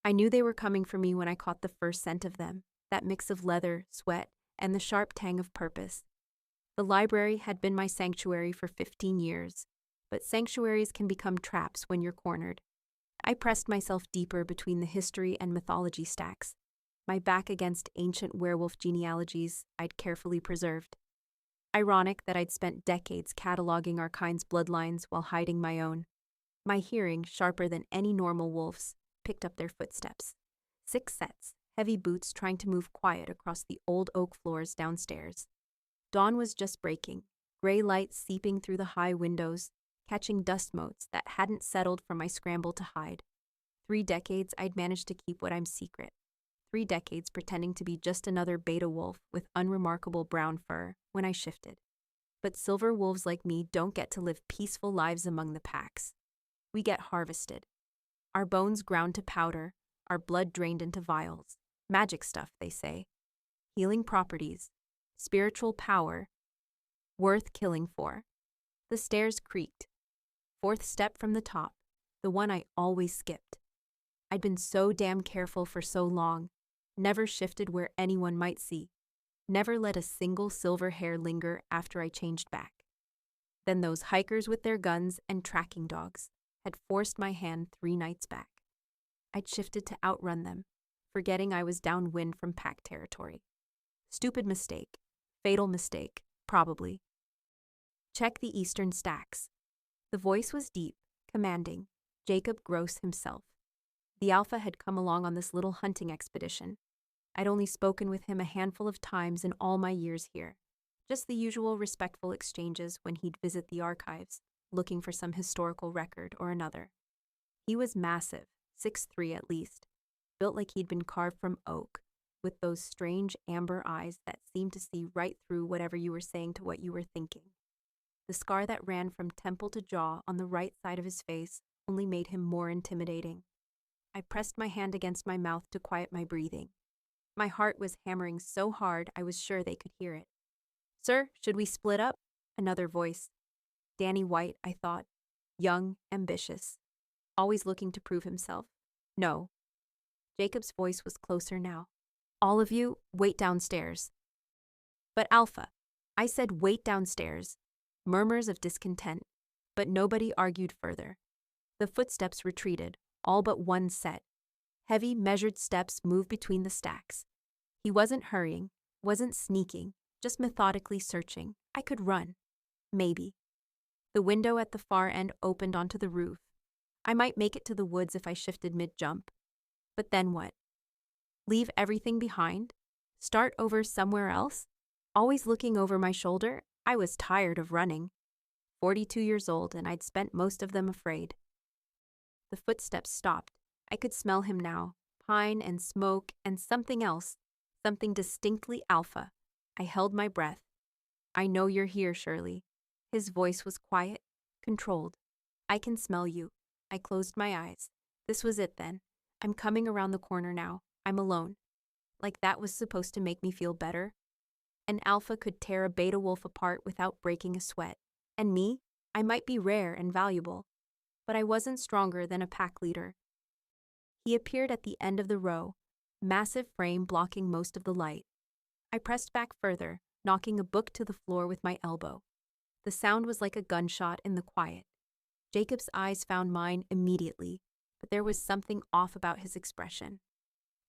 I knew they were coming for me when I caught the first scent of them, that mix of leather, sweat, and the sharp tang of purpose. The library had been my sanctuary for 15 years, but sanctuaries can become traps when you're cornered. I pressed myself deeper between the history and mythology stacks, my back against ancient werewolf genealogies I'd carefully preserved. Ironic that I'd spent decades cataloging our kind's bloodlines while hiding my own. My hearing, sharper than any normal wolf's, picked up their footsteps. 6 sets, heavy boots trying to move quiet across the old oak floors downstairs. Dawn was just breaking, gray light seeping through the high windows, catching dust motes that hadn't settled from my scramble to hide. 3 decades I'd managed to keep what I'm secret. 3 decades pretending to be just another beta wolf with unremarkable brown fur when I shifted. But silver wolves like me don't get to live peaceful lives among the packs. We get harvested. Our bones ground to powder, our blood drained into vials. Magic stuff, they say. Healing properties. Spiritual power. Worth killing for. The stairs creaked. 4th step from the top, the one I always skipped. I'd been so damn careful for so long, never shifted where anyone might see, never let a single silver hair linger after I changed back. Then those hikers with their guns and tracking dogs had forced my hand 3 nights back. I'd shifted to outrun them, forgetting I was downwind from pack territory. Stupid mistake. Fatal mistake, probably. Check the eastern stacks. The voice was deep, commanding. Jacob Gross himself. The Alpha had come along on this little hunting expedition. I'd only spoken with him a handful of times in all my years here. Just the usual respectful exchanges when he'd visit the archives, looking for some historical record or another. He was massive, 6'3" at least, built like he'd been carved from oak, with those strange amber eyes that seemed to see right through whatever you were saying to what you were thinking. The scar that ran from temple to jaw on the right side of his face only made him more intimidating. I pressed my hand against my mouth to quiet my breathing. My heart was hammering so hard I was sure they could hear it. "Sir, should we split up?" Another voice. Danny White, I thought. Young, ambitious. Always looking to prove himself. No. Jacob's voice was closer now. "All of you, wait downstairs." "But Alpha," I said, "wait downstairs." Murmurs of discontent, but nobody argued further. The footsteps retreated, all but one set. Heavy, measured steps moved between the stacks. He wasn't hurrying, wasn't sneaking, just methodically searching. I could run. Maybe. The window at the far end opened onto the roof. I might make it to the woods if I shifted mid-jump. But then what? Leave everything behind? Start over somewhere else? Always looking over my shoulder? I was tired of running. 42 years old, and I'd spent most of them afraid. The footsteps stopped. I could smell him now, pine and smoke and something else, something distinctly Alpha. I held my breath. "I know you're here, Shirley." His voice was quiet, controlled. "I can smell you." I closed my eyes. This was it then. I'm coming around the corner now. I'm alone. Like that was supposed to make me feel better. An Alpha could tear a beta wolf apart without breaking a sweat. And me? I might be rare and valuable, but I wasn't stronger than a pack leader. He appeared at the end of the row, massive frame blocking most of the light. I pressed back further, knocking a book to the floor with my elbow. The sound was like a gunshot in the quiet. Jacob's eyes found mine immediately, but there was something off about his expression.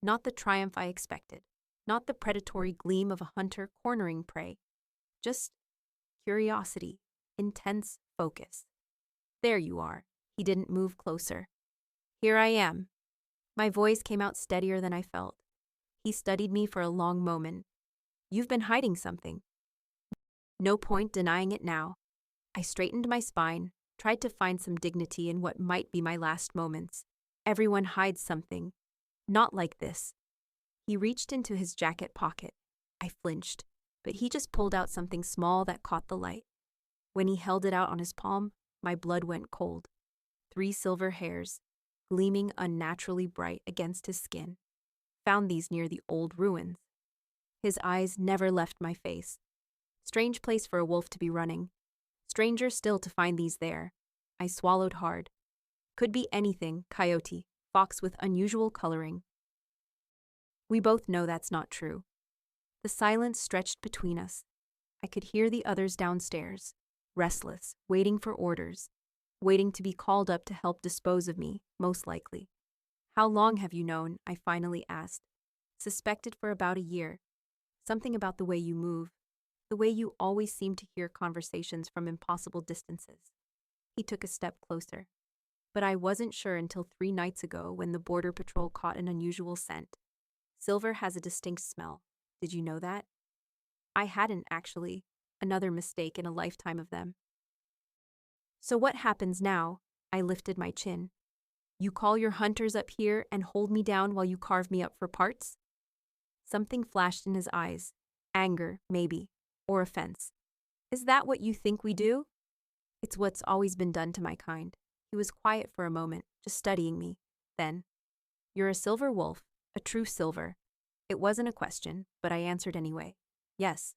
Not the triumph I expected, not the predatory gleam of a hunter cornering prey, just curiosity, intense focus. "There you are." He didn't move closer. "Here I am." My voice came out steadier than I felt. He studied me for a long moment. "You've been hiding something." No point denying it now. I straightened my spine, tried to find some dignity in what might be my last moments. Everyone hides something. Not like this. He reached into his jacket pocket. I flinched, but he just pulled out something small that caught the light. When he held it out on his palm, my blood went cold. 3 silver hairs, gleaming unnaturally bright against his skin. Found these near the old ruins. His eyes never left my face. Strange place for a wolf to be running. Stranger still to find these there. I swallowed hard. Could be anything, coyote, fox with unusual coloring. We both know that's not true. The silence stretched between us. I could hear the others downstairs, restless, waiting for orders, waiting to be called up to help dispose of me, most likely. How long have you known? I finally asked. Suspected for about a year. Something about the way you move, the way you always seem to hear conversations from impossible distances. He took a step closer. But I wasn't sure until 3 nights ago when the Border Patrol caught an unusual scent. Silver has a distinct smell. Did you know that? I hadn't, actually. Another mistake in a lifetime of them. So what happens now? I lifted my chin. You call your hunters up here and hold me down while you carve me up for parts? Something flashed in his eyes. Anger, maybe. Or offense. Is that what you think we do? It's what's always been done to my kind. He was quiet for a moment, just studying me. Then, you're a silver wolf, a true silver. It wasn't a question, but I answered anyway. Yes.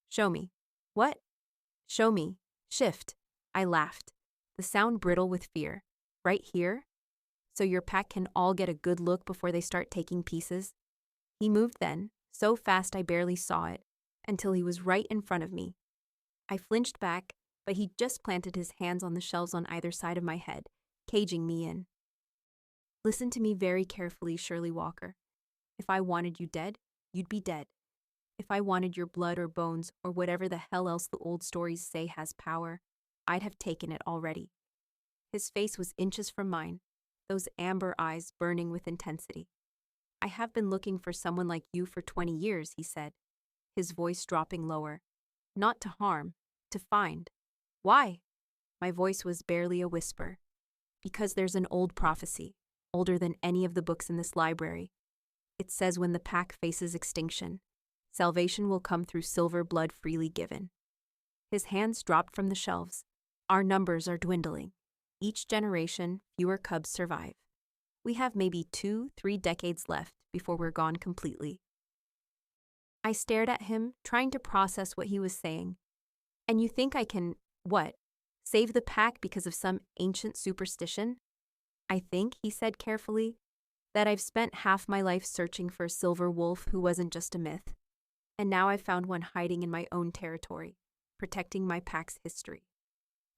Show me. What? Show me. Shift. I laughed, the sound brittle with fear. Right here? So your pack can all get a good look before they start taking pieces? He moved then, so fast I barely saw it, until he was right in front of me. I flinched back, but he just planted his hands on the shelves on either side of my head, caging me in. Listen to me very carefully, Shirley Walker. If I wanted you dead, you'd be dead. If I wanted your blood or bones or whatever the hell else the old stories say has power, I'd have taken it already. His face was inches from mine, those amber eyes burning with intensity. I have been looking for someone like you for 20 years, he said, his voice dropping lower. Not to harm, to find. Why? My voice was barely a whisper. Because there's an old prophecy, older than any of the books in this library. It says when the pack faces extinction, salvation will come through silver blood freely given. His hands dropped from the shelves. Our numbers are dwindling. Each generation, fewer cubs survive. We have maybe 2-3 decades left before we're gone completely. I stared at him, trying to process what he was saying. And you think I can, what, save the pack because of some ancient superstition? I think, he said carefully, that I've spent half my life searching for a silver wolf who wasn't just a myth. And now I've found one hiding in my own territory, protecting my pack's history.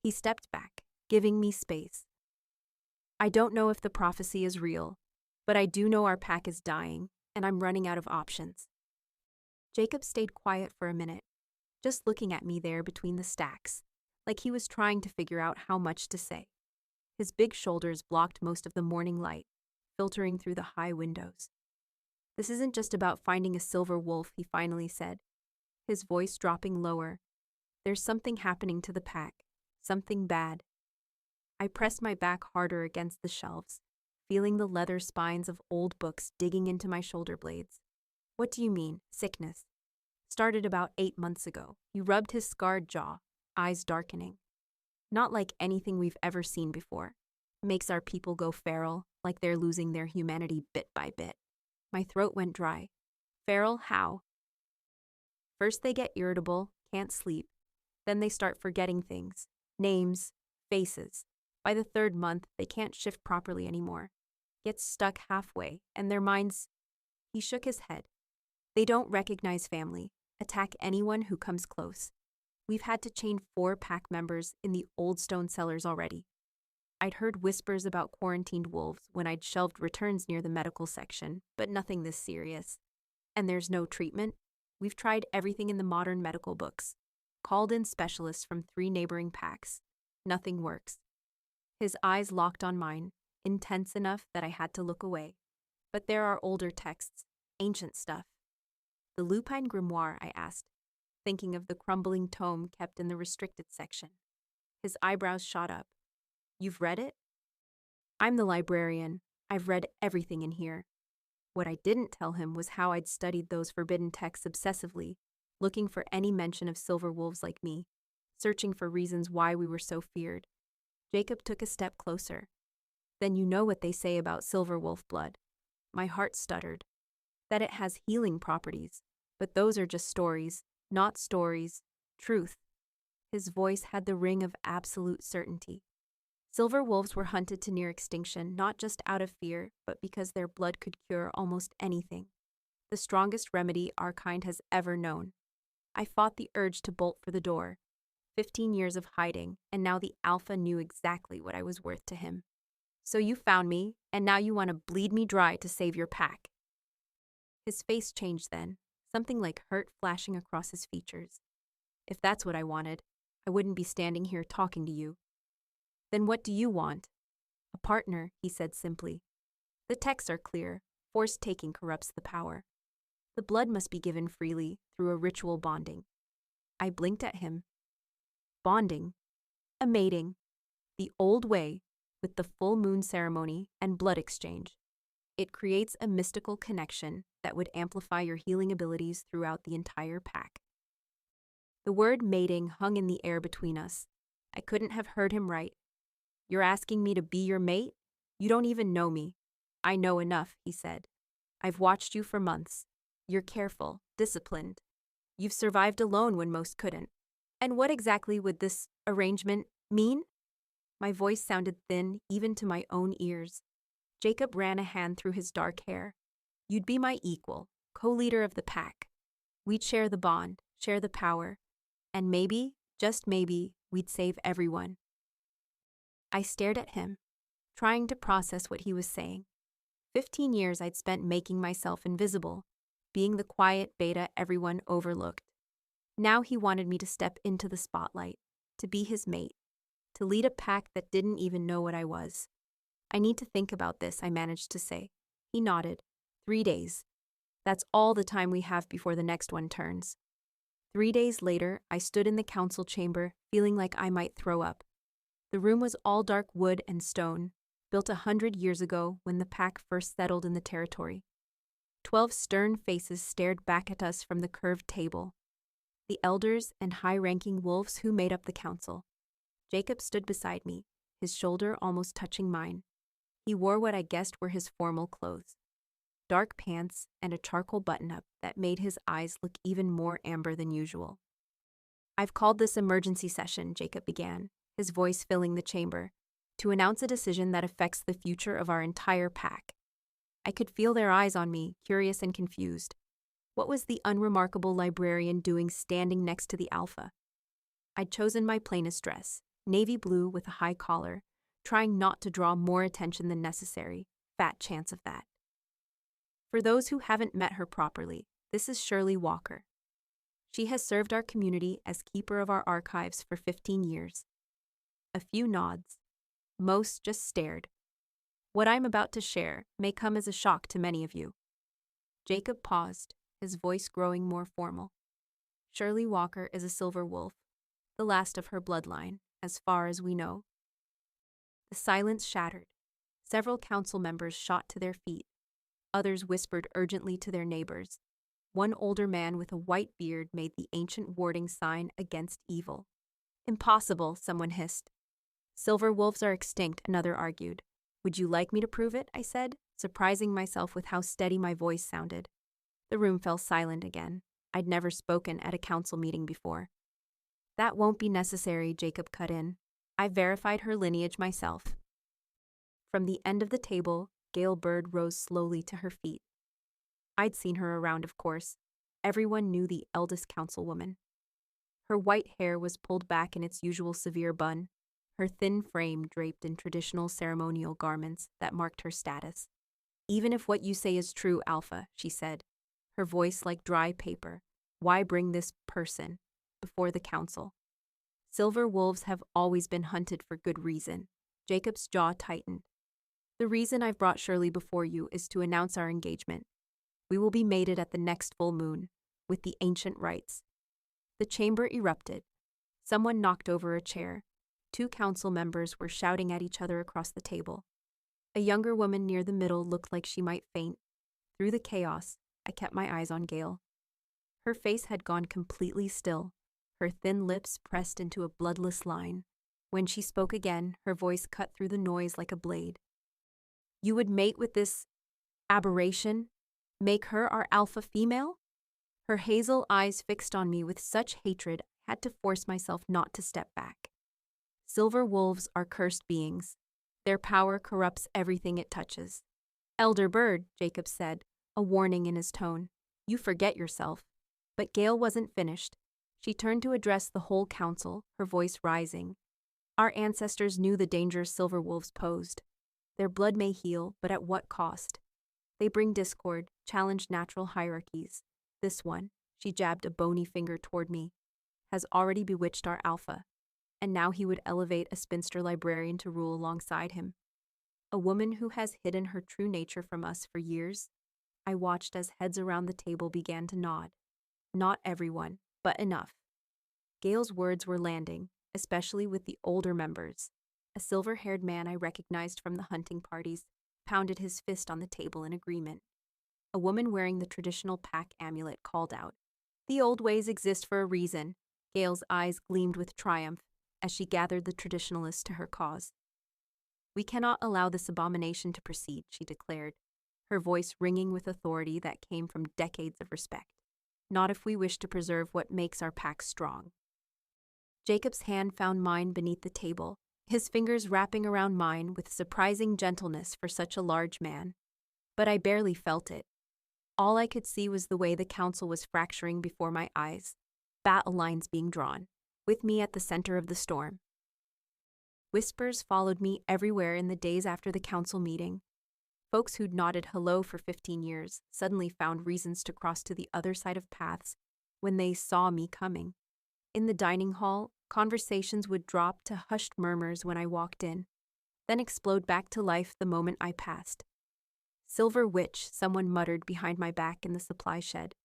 He stepped back, giving me space. I don't know if the prophecy is real, but I do know our pack is dying, and I'm running out of options. Jacob stayed quiet for a minute, just looking at me there between the stacks, like he was trying to figure out how much to say. His big shoulders blocked most of the morning light, filtering through the high windows. This isn't just about finding a silver wolf, he finally said, his voice dropping lower. There's something happening to the pack, something bad. I pressed my back harder against the shelves, feeling the leather spines of old books digging into my shoulder blades. What do you mean, sickness? Started about 8 months ago. He rubbed his scarred jaw, eyes darkening. Not like anything we've ever seen before. Makes our people go feral, like they're losing their humanity bit by bit. My throat went dry. Feral how? First they get irritable, can't sleep. Then they start forgetting things. Names, faces. By the 3rd month, they can't shift properly anymore. Get stuck halfway, and their minds... He shook his head. They don't recognize family, attack anyone who comes close. We've had to chain 4 pack members in the old stone cellars already. I'd heard whispers about quarantined wolves when I'd shelved returns near the medical section, but nothing this serious. And there's no treatment. We've tried everything in the modern medical books. Called in specialists from 3 neighboring packs. Nothing works. His eyes locked on mine, intense enough that I had to look away. But there are older texts, ancient stuff. The Lupine Grimoire, I asked, thinking of the crumbling tome kept in the restricted section. His eyebrows shot up. You've read it? I'm the librarian. I've read everything in here. What I didn't tell him was how I'd studied those forbidden texts obsessively, looking for any mention of silver wolves like me, searching for reasons why we were so feared. Jacob took a step closer. Then you know what they say about silver wolf blood. My heart stuttered. That it has healing properties. But those are just stories, not stories, truth. His voice had the ring of absolute certainty. Silver wolves were hunted to near extinction not just out of fear, but because their blood could cure almost anything. The strongest remedy our kind has ever known. I fought the urge to bolt for the door. 15 years of hiding, and now the alpha knew exactly what I was worth to him. So you found me, and now you want to bleed me dry to save your pack. His face changed then, something like hurt flashing across his features. If that's what I wanted, I wouldn't be standing here talking to you. Then what do you want? A partner, he said simply. The texts are clear. Forced taking corrupts the power. The blood must be given freely through a ritual bonding. I blinked at him. Bonding. A mating. The old way, with the full moon ceremony and blood exchange. It creates a mystical connection that would amplify your healing abilities throughout the entire pack. The word mating hung in the air between us. I couldn't have heard him right. You're asking me to be your mate? You don't even know me. I know enough, he said. I've watched you for months. You're careful, disciplined. You've survived alone when most couldn't. And what exactly would this arrangement mean? My voice sounded thin, even to my own ears. Jacob ran a hand through his dark hair. You'd be my equal, co-leader of the pack. We'd share the bond, share the power, and maybe, just maybe, we'd save everyone. I stared at him, trying to process what he was saying. 15 years I'd spent making myself invisible, being the quiet beta everyone overlooked. Now he wanted me to step into the spotlight, to be his mate, to lead a pack that didn't even know what I was. I need to think about this, I managed to say. He nodded. 3 days. That's all the time we have before the next one turns. 3 days later, I stood in the council chamber, feeling like I might throw up. The room was all dark wood and stone, built 100 years ago when the pack first settled in the territory. 12 stern faces stared back at us from the curved table. The elders and high-ranking wolves who made up the council. Jacob stood beside me, his shoulder almost touching mine. He wore what I guessed were his formal clothes. Dark pants and a charcoal button-up that made his eyes look even more amber than usual. I've called this emergency session, Jacob began, his voice filling the chamber, to announce a decision that affects the future of our entire pack. I could feel their eyes on me, curious and confused. What was the unremarkable librarian doing standing next to the alpha? I'd chosen my plainest dress, navy blue with a high collar, trying not to draw more attention than necessary. Fat chance of that. For those who haven't met her properly, this is Shirley Walker. She has served our community as keeper of our archives for 15 years. A few nods. Most just stared. What I'm about to share may come as a shock to many of you. Jacob paused, his voice growing more formal. Shirley Walker is a silver wolf, the last of her bloodline, as far as we know. The silence shattered. Several council members shot to their feet. Others whispered urgently to their neighbors. One older man with a white beard made the ancient warding sign against evil. Impossible, someone hissed. Silver wolves are extinct, another argued. Would you like me to prove it? I said, surprising myself with how steady my voice sounded. The room fell silent again. I'd never spoken at a council meeting before. That won't be necessary, Jacob cut in. I verified her lineage myself. From the end of the table, Gail Bird rose slowly to her feet. I'd seen her around, of course. Everyone knew the eldest councilwoman. Her white hair was pulled back in its usual severe bun, her thin frame draped in traditional ceremonial garments that marked her status. Even if what you say is true, Alpha, she said, her voice like dry paper, why bring this person before the council? Silver wolves have always been hunted for good reason. Jacob's jaw tightened. The reason I've brought Shirley before you is to announce our engagement. We will be mated at the next full moon, with the ancient rites. The chamber erupted. Someone knocked over a chair. 2 council members were shouting at each other across the table. A younger woman near the middle looked like she might faint. Through the chaos, I kept my eyes on Gail. Her face had gone completely still, her thin lips pressed into a bloodless line. When she spoke again, her voice cut through the noise like a blade. You would mate with this aberration? Make her our alpha female? Her hazel eyes fixed on me with such hatred, I had to force myself not to step back. Silver wolves are cursed beings. Their power corrupts everything it touches. Elder Bird, Jacob said, a warning in his tone. You forget yourself. But Gale wasn't finished. She turned to address the whole council, her voice rising. Our ancestors knew the dangers silver wolves posed. Their blood may heal, but at what cost? They bring discord, challenge natural hierarchies. This one, she jabbed a bony finger toward me, has already bewitched our alpha. And now he would elevate a spinster librarian to rule alongside him. A woman who has hidden her true nature from us for years. I watched as heads around the table began to nod. Not everyone, but enough. Gale's words were landing, especially with the older members. A silver-haired man I recognized from the hunting parties pounded his fist on the table in agreement. A woman wearing the traditional pack amulet called out. The old ways exist for a reason. Gale's eyes gleamed with triumph as she gathered the traditionalists to her cause. We cannot allow this abomination to proceed, she declared, her voice ringing with authority that came from decades of respect. Not if we wish to preserve what makes our pack strong. Jacob's hand found mine beneath the table, his fingers wrapping around mine with surprising gentleness for such a large man. But I barely felt it. All I could see was the way the council was fracturing before my eyes, battle lines being drawn, with me at the center of the storm. Whispers followed me everywhere in the days after the council meeting. Folks who'd nodded hello for 15 years suddenly found reasons to cross to the other side of paths when they saw me coming. In the dining hall, conversations would drop to hushed murmurs when I walked in, then explode back to life the moment I passed. Silver witch, someone muttered behind my back in the supply shed.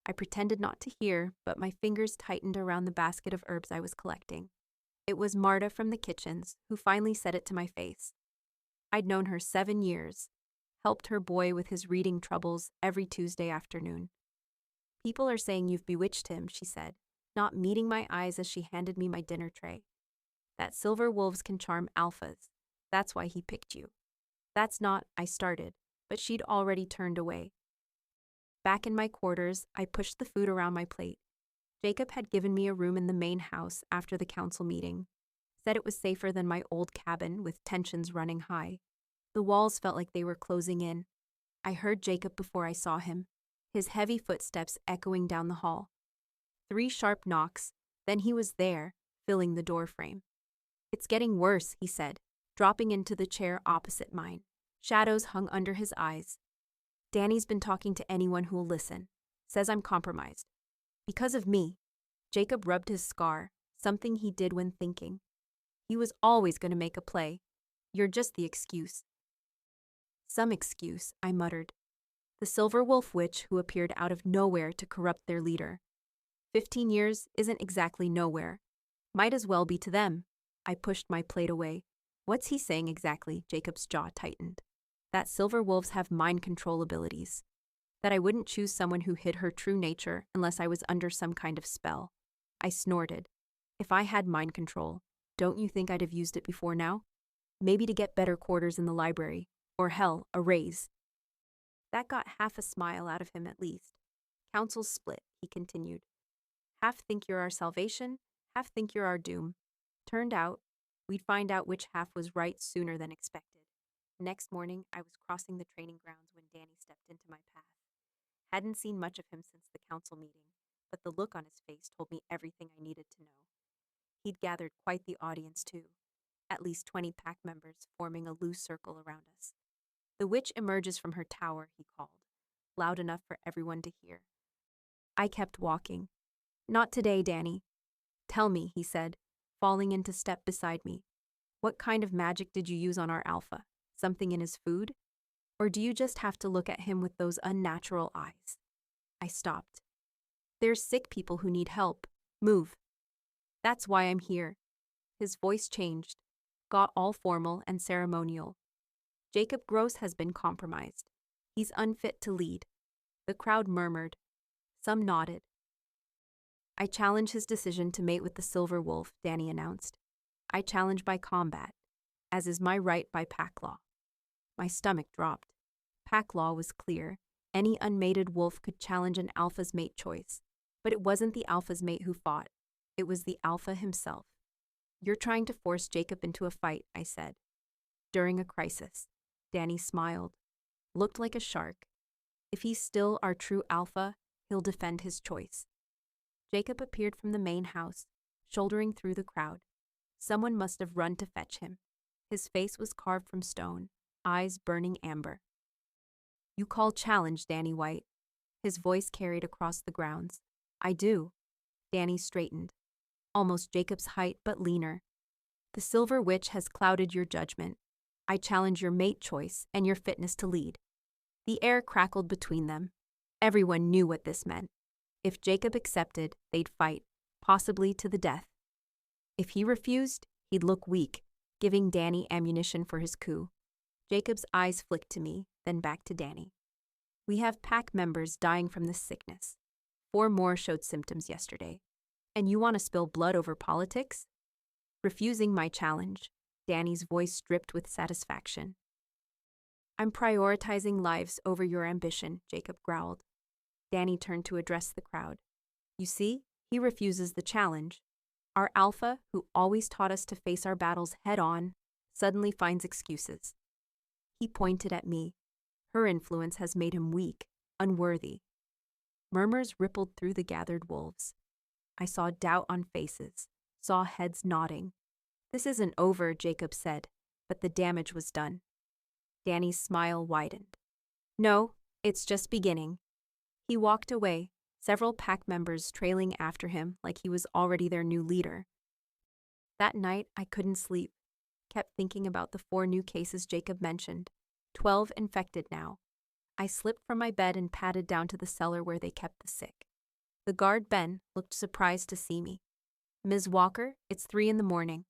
I pretended not to hear, but my fingers tightened around the basket of herbs I was collecting. It was Marta from the kitchens, who finally said it to my face. I'd known her 7 years, helped her boy with his reading troubles every Tuesday afternoon. People are saying you've bewitched him, she said, not meeting my eyes as she handed me my dinner tray. That silver wolves can charm alphas. That's why he picked you. That's not, I started, but she'd already turned away. Back in my quarters, I pushed the food around my plate. Jacob had given me a room in the main house after the council meeting. Said it was safer than my old cabin with tensions running high. The walls felt like they were closing in. I heard Jacob before I saw him, his heavy footsteps echoing down the hall. 3 sharp knocks, then he was there, filling the doorframe. It's getting worse, he said, dropping into the chair opposite mine. Shadows hung under his eyes. Danny's been talking to anyone who'll listen. Says I'm compromised. Because of me. Jacob rubbed his scar, something he did when thinking. He was always going to make a play. You're just the excuse. Some excuse, I muttered. The silver wolf witch who appeared out of nowhere to corrupt their leader. 15 years isn't exactly nowhere. Might as well be to them. I pushed my plate away. What's he saying exactly? Jacob's jaw tightened. That silver wolves have mind control abilities. That I wouldn't choose someone who hid her true nature unless I was under some kind of spell. I snorted. If I had mind control, don't you think I'd have used it before now? Maybe to get better quarters in the library, or hell, a raise. That got half a smile out of him at least. Council's split, he continued. Half think you're our salvation, half think you're our doom. Turned out, we'd find out which half was right sooner than expected. Next morning, I was crossing the training grounds when Danny stepped into my path. Hadn't seen much of him since the council meeting, but the look on his face told me everything I needed to know. He'd gathered quite the audience, too. At least 20 pack members forming a loose circle around us. The witch emerges from her tower, he called, loud enough for everyone to hear. I kept walking. Not today, Danny. Tell me, he said, falling into step beside me. What kind of magic did you use on our alpha? Something in his food? Or do you just have to look at him with those unnatural eyes? I stopped. There's sick people who need help. Move. That's why I'm here. His voice changed, got all formal and ceremonial. Jacob Gross has been compromised. He's unfit to lead. The crowd murmured. Some nodded. I challenge his decision to mate with the silver wolf, Danny announced. I challenge by combat, as is my right by pack law. My stomach dropped. Pack law was clear. Any unmated wolf could challenge an alpha's mate choice. But it wasn't the alpha's mate who fought. It was the alpha himself. You're trying to force Jacob into a fight, I said. During a crisis. Danny smiled. Looked like a shark. If he's still our true alpha, he'll defend his choice. Jacob appeared from the main house, shouldering through the crowd. Someone must have run to fetch him. His face was carved from stone, eyes burning amber. You call challenge, Danny White. His voice carried across the grounds. I do. Danny straightened. Almost Jacob's height, but leaner. The Silver Witch has clouded your judgment. I challenge your mate choice and your fitness to lead. The air crackled between them. Everyone knew what this meant. If Jacob accepted, they'd fight, possibly to the death. If he refused, he'd look weak, giving Danny ammunition for his coup. Jacob's eyes flicked to me, then back to Danny. We have pack members dying from this sickness. 4 more showed symptoms yesterday. And you want to spill blood over politics? Refusing my challenge, Danny's voice dripped with satisfaction. I'm prioritizing lives over your ambition, Jacob growled. Danny turned to address the crowd. You see, he refuses the challenge. Our alpha, who always taught us to face our battles head-on, suddenly finds excuses. He pointed at me. Her influence has made him weak, unworthy. Murmurs rippled through the gathered wolves. I saw doubt on faces, saw heads nodding. This isn't over, Jacob said, but the damage was done. Danny's smile widened. No, it's just beginning. He walked away, several pack members trailing after him like he was already their new leader. That night, I couldn't sleep, kept thinking about the 4 new cases Jacob mentioned, 12 infected now. I slipped from my bed and padded down to the cellar where they kept the sick. The guard, Ben, looked surprised to see me. Ms. Walker, it's 3 a.m.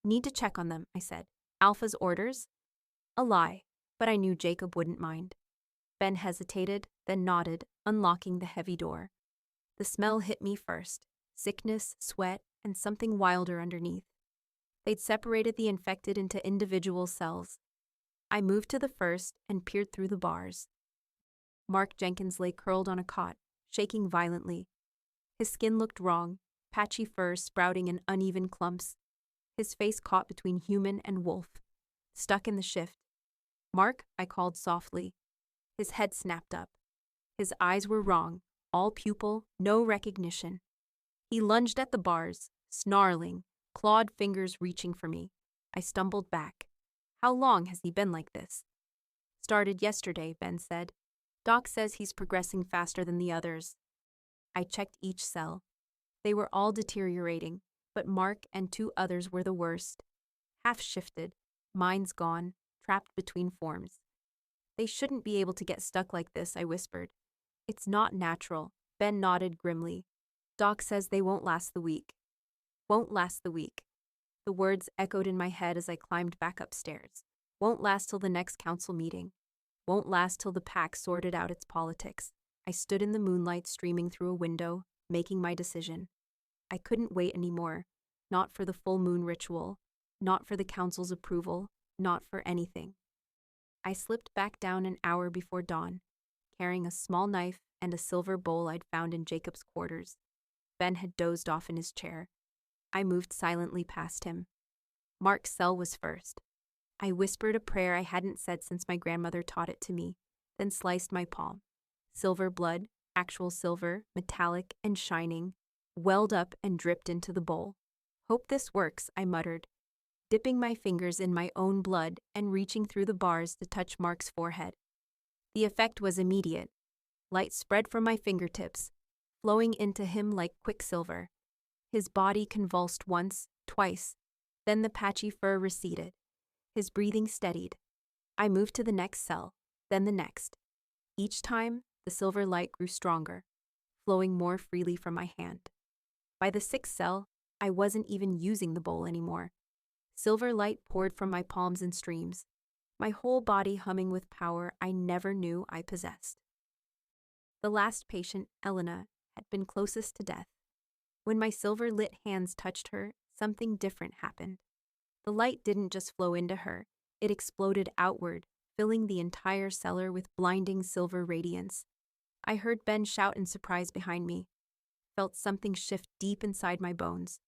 Need to check on them, I said. Alpha's orders? A lie, but I knew Jacob wouldn't mind. Ben hesitated, then nodded, unlocking the heavy door. The smell hit me first, sickness, sweat, and something wilder underneath. They'd separated the infected into individual cells. I moved to the first and peered through the bars. Mark Jenkins lay curled on a cot, shaking violently. His skin looked wrong, patchy fur sprouting in uneven clumps. His face caught between human and wolf, stuck in the shift. Mark, I called softly. His head snapped up. His eyes were wrong, all pupil, no recognition. He lunged at the bars, snarling, clawed fingers reaching for me. I stumbled back. How long has he been like this? Started yesterday, Ben said. Doc says he's progressing faster than the others. I checked each cell. They were all deteriorating, but Mark and 2 others were the worst. Half shifted, minds gone, trapped between forms. They shouldn't be able to get stuck like this, I whispered. It's not natural. Ben nodded grimly. Doc says they won't last the week. Won't last the week. The words echoed in my head as I climbed back upstairs. Won't last till the next council meeting. Won't last till the pack sorted out its politics. I stood in the moonlight streaming through a window, making my decision. I couldn't wait anymore. Not for the full moon ritual. Not for the council's approval. Not for anything. I slipped back down an hour before dawn, carrying a small knife and a silver bowl I'd found in Jacob's quarters. Ben had dozed off in his chair. I moved silently past him. Mark's cell was first. I whispered a prayer I hadn't said since my grandmother taught it to me, then sliced my palm. Silver blood, actual silver, metallic and shining, welled up and dripped into the bowl. Hope this works, I muttered, dipping my fingers in my own blood and reaching through the bars to touch Mark's forehead. The effect was immediate. Light spread from my fingertips, flowing into him like quicksilver. His body convulsed once, twice, then the patchy fur receded. His breathing steadied. I moved to the next cell, then the next. Each time, the silver light grew stronger, flowing more freely from my hand. By the 6th cell, I wasn't even using the bowl anymore. Silver light poured from my palms in streams, my whole body humming with power I never knew I possessed. The last patient, Elena, had been closest to death. When my silver-lit hands touched her, something different happened. The light didn't just flow into her, it exploded outward, filling the entire cellar with blinding silver radiance. I heard Ben shout in surprise behind me, felt something shift deep inside my bones,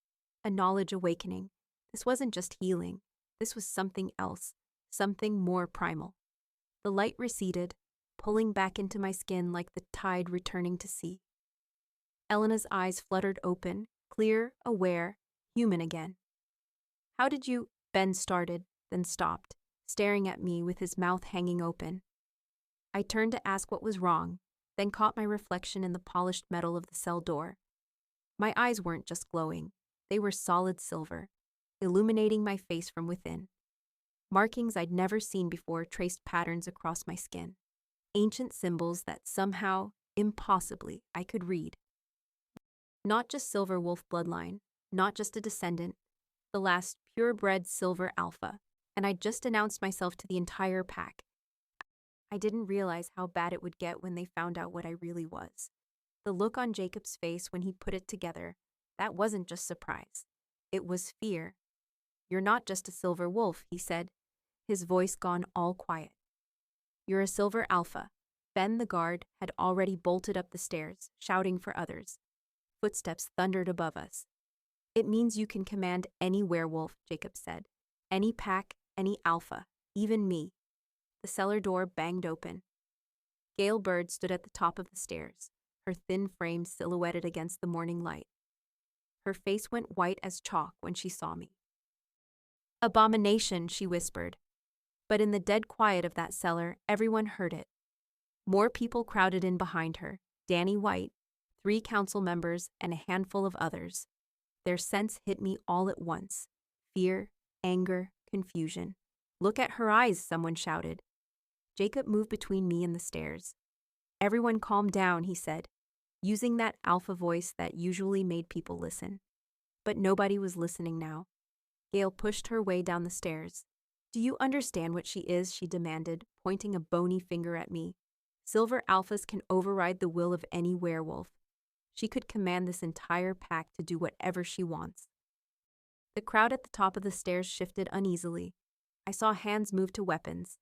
a knowledge awakening, This wasn't just healing. This was something else, something more primal. The light receded, pulling back into my skin like the tide returning to sea. Elena's eyes fluttered open, clear, aware, human again. How did you? Ben started, then stopped, staring at me with his mouth hanging open. I turned to ask what was wrong, then caught my reflection in the polished metal of the cell door. My eyes weren't just glowing, they were solid silver, illuminating my face from within. Markings I'd never seen before traced patterns across my skin, ancient symbols that somehow, impossibly, I could read. Not just Silver Wolf bloodline, not just a descendant, the last purebred Silver Alpha, and I'd just announced myself to the entire pack. I didn't realize how bad it would get when they found out what I really was. The look on Jacob's face when he put it together, that wasn't just surprise. It was fear. "You're not just a Silver Wolf," he said, his voice gone all quiet. "You're a Silver Alpha." Ben the guard had already bolted up the stairs, shouting for others. Footsteps thundered above us. "It means you can command any werewolf," Jacob said. "Any pack, any alpha, even me." The cellar door banged open. Gail Bird stood at the top of the stairs, her thin frame silhouetted against the morning light. Her face went white as chalk when she saw me. "Abomination," she whispered. But in the dead quiet of that cellar, everyone heard it. More people crowded in behind her, Danny White, 3 council members, and a handful of others. Their sense hit me all at once. Fear, anger, confusion. "Look at her eyes," someone shouted. Jacob moved between me and the stairs. "Everyone calm down," he said, using that alpha voice that usually made people listen. But nobody was listening now. Gail pushed her way down the stairs. "Do you understand what she is?" she demanded, pointing a bony finger at me. "Silver Alphas can override the will of any werewolf. She could command this entire pack to do whatever she wants." The crowd at the top of the stairs shifted uneasily. I saw hands move to weapons.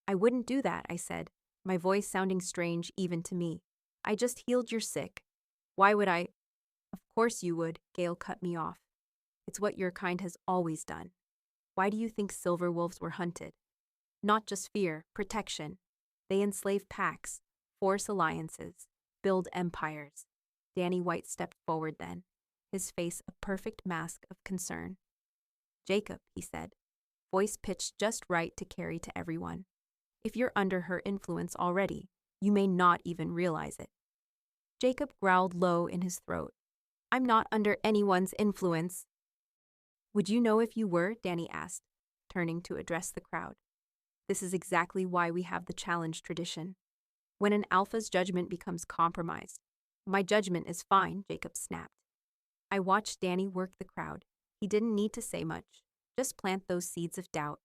"I wouldn't do that," I said, my voice sounding strange even to me. "I just healed your sick. Why would I?" "Of course you would," Gail cut me off. "It's what your kind has always done. Why do you think Silver Wolves were hunted? Not just fear, protection. They enslave packs, force alliances, build empires." Danny White stepped forward then, his face a perfect mask of concern. "Jacob," he said, voice pitched just right to carry to everyone. "If you're under her influence already, you may not even realize it." Jacob growled low in his throat. "I'm not under anyone's influence." "Would you know if you were?" Danny asked, turning to address the crowd. "This is exactly why we have the challenge tradition. When an alpha's judgment becomes compromised." "My judgment is fine," Jacob snapped. I watched Danny work the crowd. He didn't need to say much, just plant those seeds of doubt,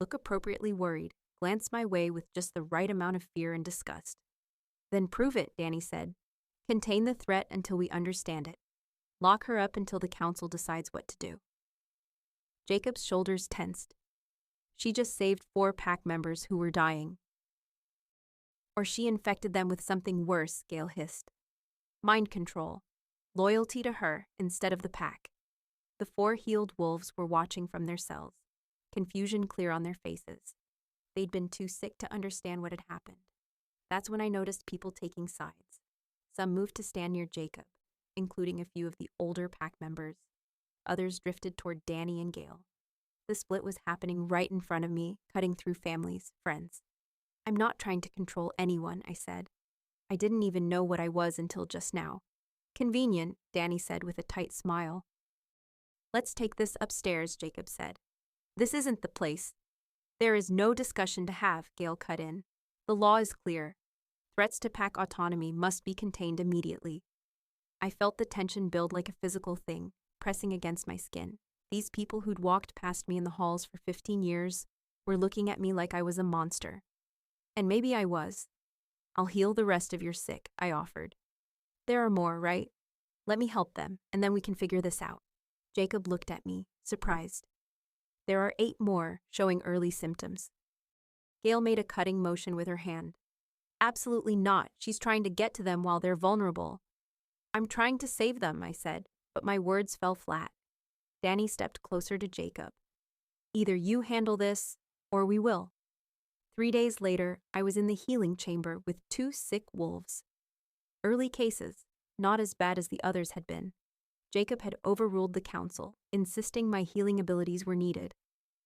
look appropriately worried, glance my way with just the right amount of fear and disgust. "Then prove it," Danny said. "Contain the threat until we understand it. Lock her up until the council decides what to do." Jacob's shoulders tensed. "She just saved 4 pack members who were dying." "Or she infected them with something worse," Gail hissed. "Mind control. Loyalty to her instead of the pack." The 4 healed wolves were watching from their cells, confusion clear on their faces. They'd been too sick to understand what had happened. That's when I noticed people taking sides. Some moved to stand near Jacob, including a few of the older pack members. Others drifted toward Danny and Gail. The split was happening right in front of me, cutting through families, friends. "I'm not trying to control anyone," I said. "I didn't even know what I was until just now." "Convenient," Danny said with a tight smile. "Let's take this upstairs," Jacob said. "This isn't the place." "There is no discussion to have," Gail cut in. "The law is clear. Threats to pack autonomy must be contained immediately." I felt the tension build like a physical thing, pressing against my skin. These people who'd walked past me in the halls for 15 years were looking at me like I was a monster. And maybe I was. "I'll heal the rest of your sick," I offered. "There are more, right? Let me help them, and then we can figure this out." Jacob looked at me, surprised. "There are 8 more, showing early symptoms." Gail made a cutting motion with her hand. "Absolutely not. She's trying to get to them while they're vulnerable." "I'm trying to save them," I said, but my words fell flat. Danny stepped closer to Jacob. Either you handle this, or we will. 3 days later, I was in the healing chamber with 2 sick wolves. Early cases, not as bad as the others had been. Jacob had overruled the council, insisting my healing abilities were needed.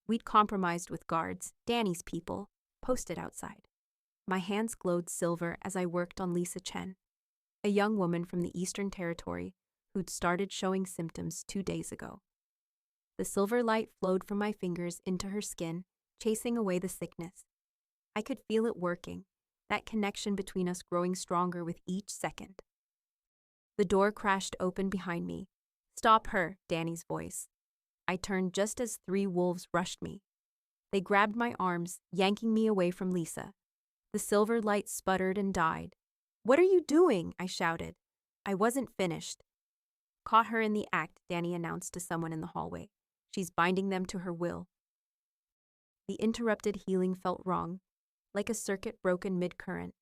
We'd compromised with guards, Danny's people, posted outside. My hands glowed silver as I worked on Lisa Chen, a young woman from the Eastern Territory who'd started showing symptoms 2 days ago. The silver light flowed from my fingers into her skin, chasing away the sickness. I could feel it working, that connection between us growing stronger with each second. The door crashed open behind me. "Stop her," Danny's voice. I turned just as 3 wolves rushed me. They grabbed my arms, yanking me away from Lisa. The silver light sputtered and died. "What are you doing?" I shouted. I wasn't finished. "Caught her in the act," Danny announced to someone in the hallway. "She's binding them to her will." The interrupted healing felt wrong, like a circuit broken mid-current.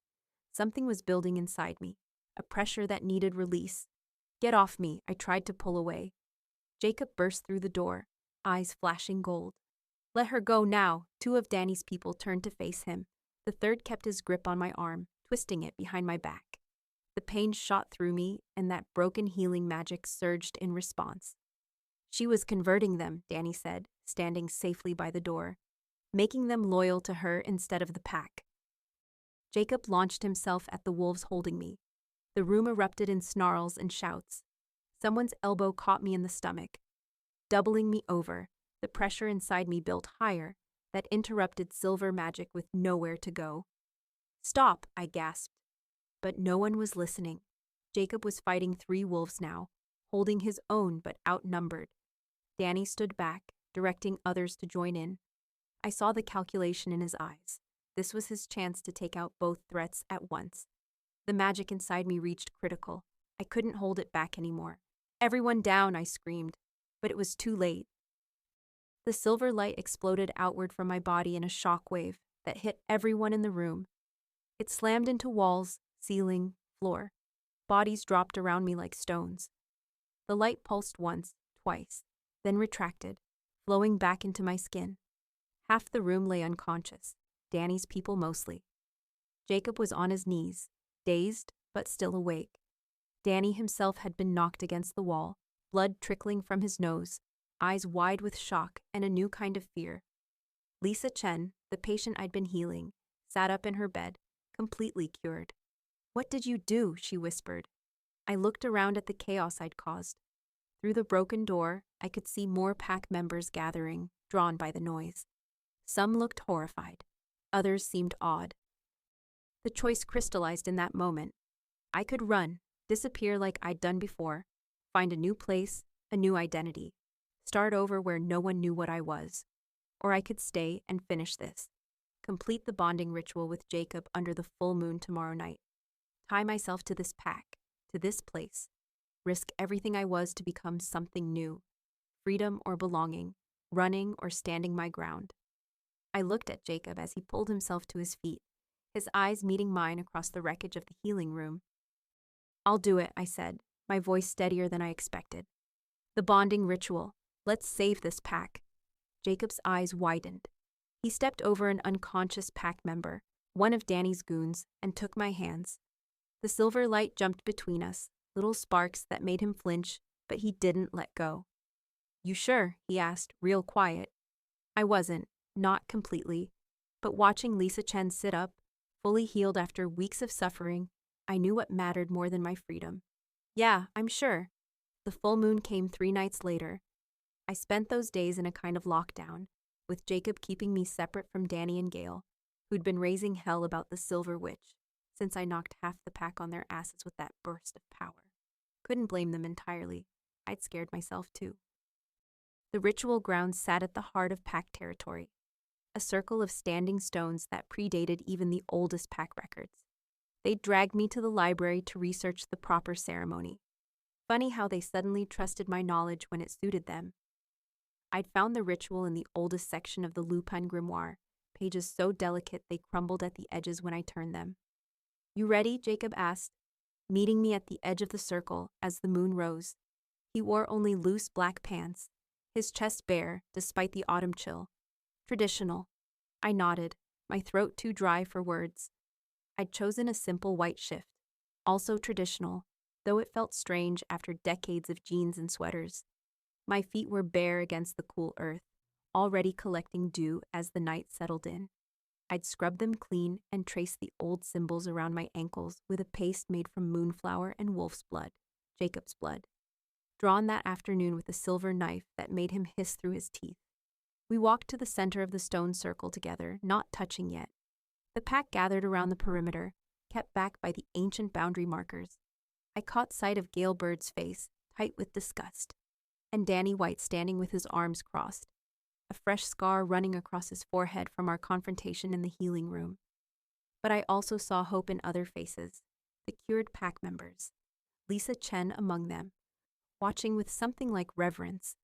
Something was building inside me, a pressure that needed release. "Get off me," I tried to pull away. Jacob burst through the door, eyes flashing gold. "Let her go now." 2 of Danny's people turned to face him. The third kept his grip on my arm, twisting it behind my back. The pain shot through me, and that broken healing magic surged in response. "She was converting them," Danny said, standing safely by the door, "making them loyal to her instead of the pack." Jacob launched himself at the wolves holding me. The room erupted in snarls and shouts. Someone's elbow caught me in the stomach. Doubling me over, the pressure inside me built higher, that interrupted silver magic with nowhere to go. "Stop," I gasped. But no one was listening. Jacob was fighting 3 wolves now, holding his own but outnumbered. Danny stood back, directing others to join in. I saw the calculation in his eyes. This was his chance to take out both threats at once. The magic inside me reached critical. I couldn't hold it back anymore. "Everyone down," I screamed, but it was too late. The silver light exploded outward from my body in a shock wave that hit everyone in the room. It slammed into walls, ceiling, floor. Bodies dropped around me like stones. The light pulsed once, twice, then retracted, flowing back into my skin. Half the room lay unconscious, Danny's people mostly. Jacob was on his knees, dazed but still awake. Danny himself had been knocked against the wall, blood trickling from his nose, eyes wide with shock and a new kind of fear. Lisa Chen, the patient I'd been healing, sat up in her bed, completely cured. "What did you do?" she whispered. I looked around at the chaos I'd caused. Through the broken door, I could see more pack members gathering, drawn by the noise. Some looked horrified. Others seemed awed. The choice crystallized in that moment. I could run, disappear like I'd done before, find a new place, a new identity, start over where no one knew what I was. Or I could stay and finish this, complete the bonding ritual with Jacob under the full moon tomorrow night, tie myself to this pack, to this place, risk everything I was to become something new, freedom or belonging, running or standing my ground. I looked at Jacob as he pulled himself to his feet, his eyes meeting mine across the wreckage of the healing room. "I'll do it," I said, my voice steadier than I expected. "The bonding ritual. Let's save this pack." Jacob's eyes widened. He stepped over an unconscious pack member, one of Danny's goons, and took my hands. The silver light jumped between us, little sparks that made him flinch, but he didn't let go. "You sure?" he asked, real quiet. I wasn't, not completely, but watching Lisa Chen sit up, fully healed after weeks of suffering, I knew what mattered more than my freedom. "Yeah, I'm sure." The full moon came 3 nights later. I spent those days in a kind of lockdown, with Jacob keeping me separate from Danny and Gale, who'd been raising hell about the Silver Witch, since I knocked half the pack on their asses with that burst of power. Couldn't blame them entirely. I'd scared myself too. The ritual grounds sat at the heart of pack territory, a circle of standing stones that predated even the oldest pack records. They dragged me to the library to research the proper ceremony. Funny how they suddenly trusted my knowledge when it suited them. I'd found the ritual in the oldest section of the Lupin Grimoire, pages so delicate they crumbled at the edges when I turned them. "You ready?" Jacob asked, meeting me at the edge of the circle as the moon rose. He wore only loose black pants, his chest bare despite the autumn chill. Traditional. I nodded, my throat too dry for words. I'd chosen a simple white shift, also traditional, though it felt strange after decades of jeans and sweaters. My feet were bare against the cool earth, already collecting dew as the night settled in. I'd scrub them clean and trace the old symbols around my ankles with a paste made from moonflower and wolf's blood, Jacob's blood, drawn that afternoon with a silver knife that made him hiss through his teeth. We walked to the center of the stone circle together, not touching yet. The pack gathered around the perimeter, kept back by the ancient boundary markers. I caught sight of Gale Bird's face, tight with disgust, and Danny White standing with his arms crossed, a fresh scar running across his forehead from our confrontation in the healing room. But I also saw hope in other faces, the cured pack members, Lisa Chen among them, watching with something like reverence.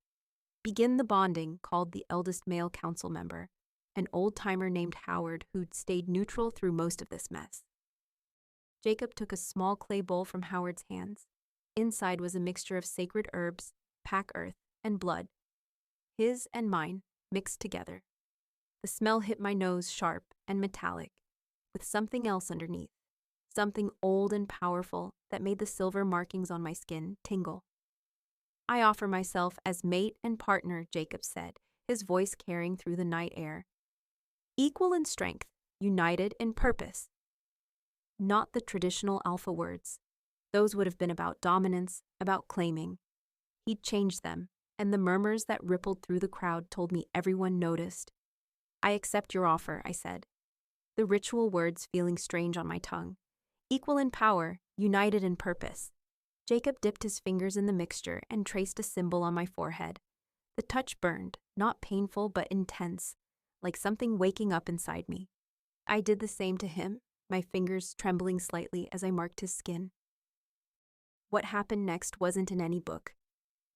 Begin the bonding, called the eldest male council member, an old-timer named Howard who'd stayed neutral through most of this mess. Jacob took a small clay bowl from Howard's hands. Inside was a mixture of sacred herbs, pack earth, and blood. His and mine, mixed together. The smell hit my nose sharp and metallic, with something else underneath, something old and powerful that made the silver markings on my skin tingle. I offer myself as mate and partner, Jacob said, his voice carrying through the night air. Equal in strength, united in purpose. Not the traditional alpha words. Those would have been about dominance, about claiming. He'd changed them, and the murmurs that rippled through the crowd told me everyone noticed. I accept your offer, I said, the ritual words feeling strange on my tongue. Equal in power, united in purpose. Jacob dipped his fingers in the mixture and traced a symbol on my forehead. The touch burned, not painful but intense, like something waking up inside me. I did the same to him, my fingers trembling slightly as I marked his skin. What happened next wasn't in any book.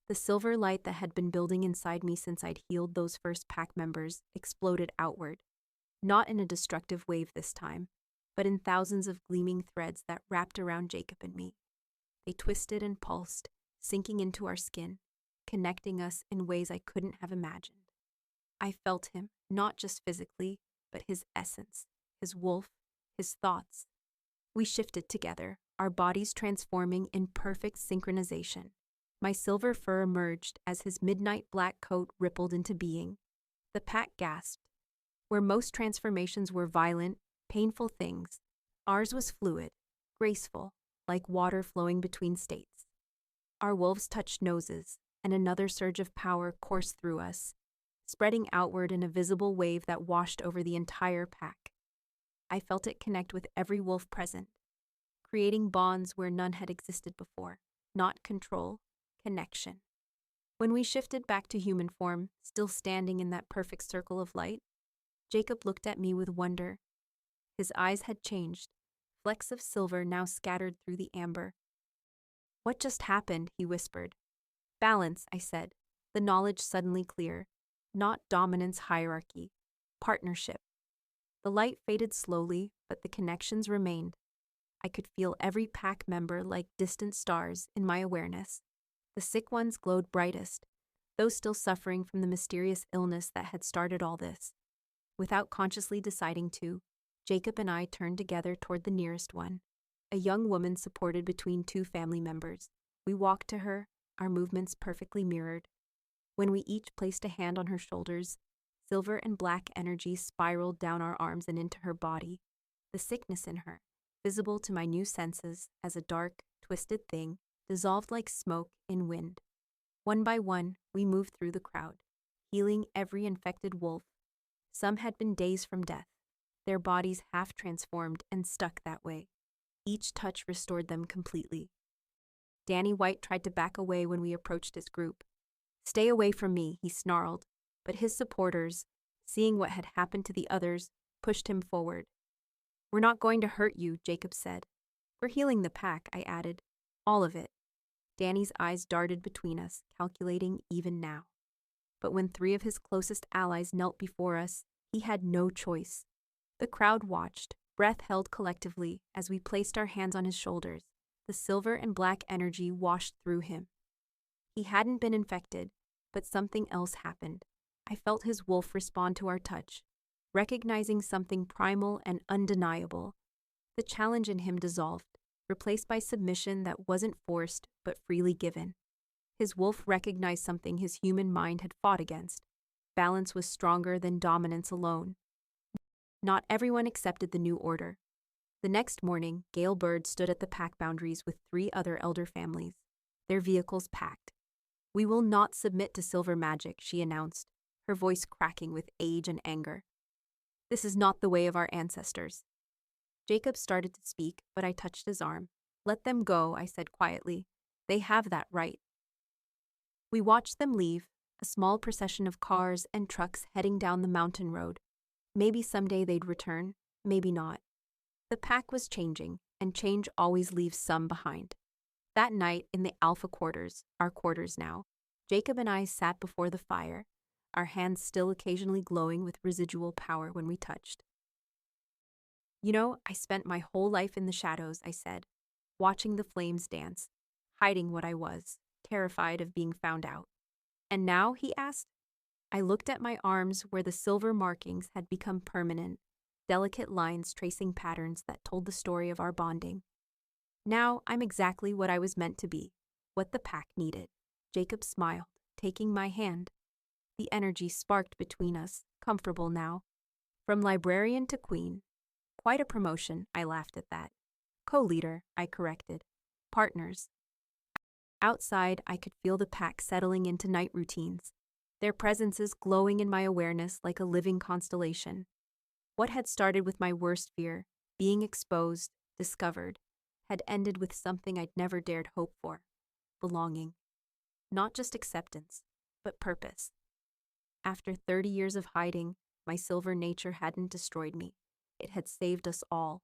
The silver light that had been building inside me since I'd healed those first pack members exploded outward, not in a destructive wave this time, but in thousands of gleaming threads that wrapped around Jacob and me. They twisted and pulsed, sinking into our skin, connecting us in ways I couldn't have imagined. I felt him, not just physically, but his essence, his wolf, his thoughts. We shifted together, our bodies transforming in perfect synchronization. My silver fur emerged as his midnight black coat rippled into being. The pack gasped. Where most transformations were violent, painful things, ours was fluid, graceful, like water flowing between states. Our wolves touched noses, and another surge of power coursed through us, spreading outward in a visible wave that washed over the entire pack. I felt it connect with every wolf present, creating bonds where none had existed before, not control, connection. When we shifted back to human form, still standing in that perfect circle of light, Jacob looked at me with wonder. His eyes had changed, flecks of silver now scattered through the amber. What just happened? He whispered. Balance, I said, the knowledge suddenly clear. Not dominance hierarchy, partnership. The light faded slowly, but the connections remained. I could feel every pack member like distant stars in my awareness. The sick ones glowed brightest, those still suffering from the mysterious illness that had started all this. Without consciously deciding to, Jacob and I turned together toward the nearest one, a young woman supported between two family members. We walked to her, our movements perfectly mirrored. When we each placed a hand on her shoulders, silver and black energy spiraled down our arms and into her body. The sickness in her, visible to my new senses as a dark, twisted thing, dissolved like smoke in wind. One by one, we moved through the crowd, healing every infected wolf. Some had been days from death, their bodies half transformed and stuck that way. Each touch restored them completely. Danny White tried to back away when we approached his group. Stay away from me, he snarled, but his supporters, seeing what had happened to the others, pushed him forward. We're not going to hurt you, Jacob said. We're healing the pack, I added. All of it. Danny's eyes darted between us, calculating even now. But when 3 of his closest allies knelt before us, he had no choice. The crowd watched, breath held collectively, as we placed our hands on his shoulders. The silver and black energy washed through him. He hadn't been infected, But something else happened. I felt his wolf respond to our touch, recognizing something primal and undeniable. The challenge in him dissolved, replaced by submission that wasn't forced but freely given. His wolf recognized something his human mind had fought against. Balance was stronger than dominance alone. Not everyone accepted the new order. The next morning, Gail Bird stood at the pack boundaries with 3 other elder families, their vehicles packed. "We will not submit to silver magic," she announced, her voice cracking with age and anger. "This is not the way of our ancestors." Jacob started to speak, but I touched his arm. "Let them go," I said quietly. "They have that right." We watched them leave, a small procession of cars and trucks heading down the mountain road. Maybe someday they'd return, maybe not. The pack was changing, and change always leaves some behind. That night in the Alpha quarters, our quarters now, Jacob and I sat before the fire, our hands still occasionally glowing with residual power when we touched. "You know, I spent my whole life in the shadows," I said, watching the flames dance, hiding what I was, terrified of being found out. "And now?" he asked. I looked at my arms where the silver markings had become permanent, delicate lines tracing patterns that told the story of our bonding. "Now I'm exactly what I was meant to be, what the pack needed." Jacob smiled, taking my hand. The energy sparked between us, comfortable now. From librarian to queen. Quite a promotion, I laughed at that. Co-leader, I corrected. Partners. Outside, I could feel the pack settling into night routines, their presences glowing in my awareness like a living constellation. What had started with my worst fear, being exposed, discovered, had ended with something I'd never dared hope for: belonging. Not just acceptance, but purpose. After 30 years of hiding, my silver nature hadn't destroyed me. It had saved us all.